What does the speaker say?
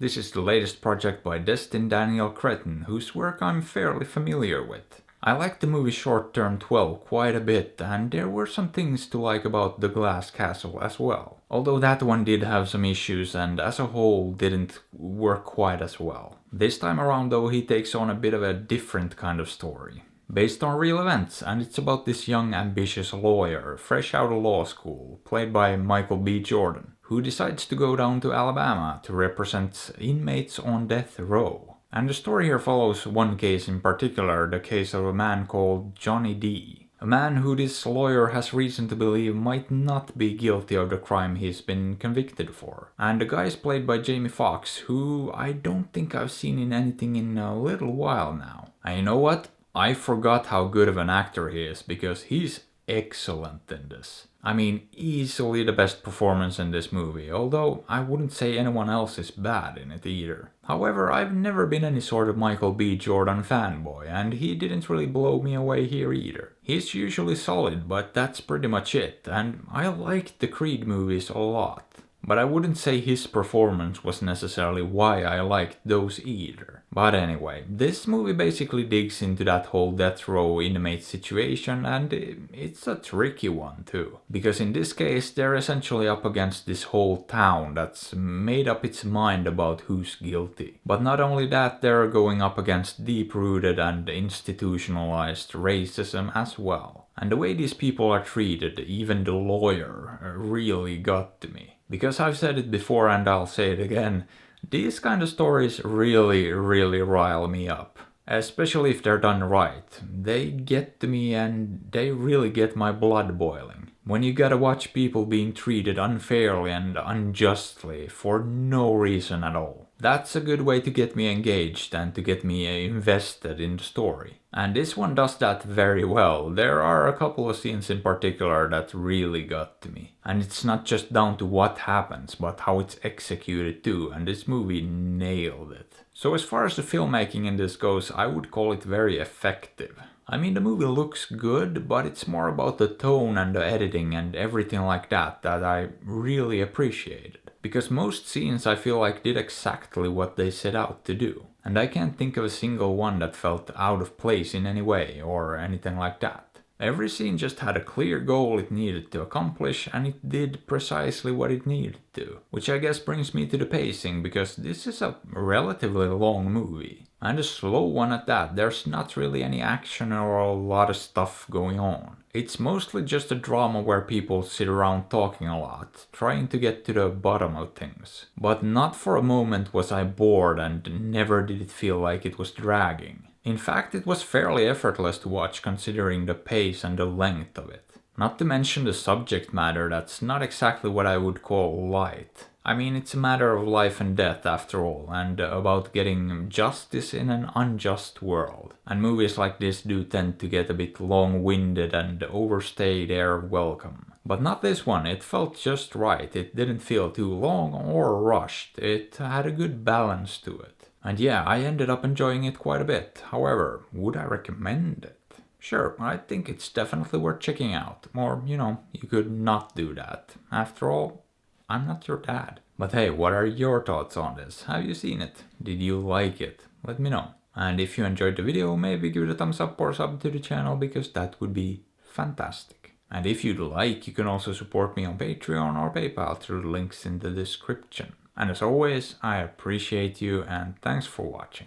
This is the latest project by Destin Daniel Cretton, whose work I'm fairly familiar with. I liked the movie Short Term 12 quite a bit, and there were some things to like about The Glass Castle as well. Although that one did have some issues and as a whole didn't work quite as well. This time around though he takes on a bit of a different kind of story. Based on real events, and it's about this young ambitious lawyer, fresh out of law school, played by Michael B. Jordan, who decides to go down to Alabama to represent inmates on death row. And the story here follows one case in particular, the case of a man called Johnny D. A man who this lawyer has reason to believe might not be guilty of the crime he's been convicted for. And the guy is played by Jamie Foxx, who I don't think I've seen in anything in a little while now. And you know what? I forgot how good of an actor he is, because he's excellent in this. I mean, easily the best performance in this movie, although I wouldn't say anyone else is bad in it either. However, I've never been any sort of Michael B. Jordan fanboy, and he didn't really blow me away here either. He's usually solid, but that's pretty much it, and I liked the Creed movies a lot. But I wouldn't say his performance was necessarily why I liked those either. But anyway, this movie basically digs into that whole death row inmate situation, and it's a tricky one too. Because in this case they're essentially up against this whole town that's made up its mind about who's guilty. But not only that, they're going up against deep-rooted and institutionalized racism as well. And the way these people are treated, even the lawyer, really got to me. Because I've said it before and I'll say it again, these kind of stories really rile me up. Especially if they're done right. They get to me and they really get my blood boiling. When you gotta watch people being treated unfairly and unjustly for no reason at all. That's a good way to get me engaged and to get me invested in the story. And this one does that very well. There are a couple of scenes in particular that really got to me. And it's not just down to what happens, but how it's executed too, and this movie nailed it. So as far as the filmmaking in this goes, I would call it very effective. I mean, the movie looks good, but it's more about the tone and the editing and everything like that I really appreciated. Because most scenes I feel like did exactly what they set out to do. And I can't think of a single one that felt out of place in any way or anything like that. Every scene just had a clear goal it needed to accomplish, and it did precisely what it needed to. Which I guess brings me to the pacing, because this is a relatively long movie. And a slow one at that. There's not really any action or a lot of stuff going on. It's mostly just a drama where people sit around talking a lot, trying to get to the bottom of things. But not for a moment was I bored, and never did it feel like it was dragging. In fact, it was fairly effortless to watch considering the pace and the length of it. Not to mention the subject matter that's not exactly what I would call light. I mean, it's a matter of life and death after all, and about getting justice in an unjust world. And movies like this do tend to get a bit long-winded and overstay their welcome. But not this one, it felt just right. It didn't feel too long or rushed. It had a good balance to it. And yeah, I ended up enjoying it quite a bit. However, would I recommend it? Sure, I think it's definitely worth checking out. Or, you could not do that. After all, I'm not your dad. But hey, what are your thoughts on this? Have you seen it? Did you like it? Let me know. And if you enjoyed the video, maybe give it a thumbs up or sub to the channel, because that would be fantastic. And if you'd like, you can also support me on Patreon or PayPal through the links in the description. And as always, I appreciate you and thanks for watching.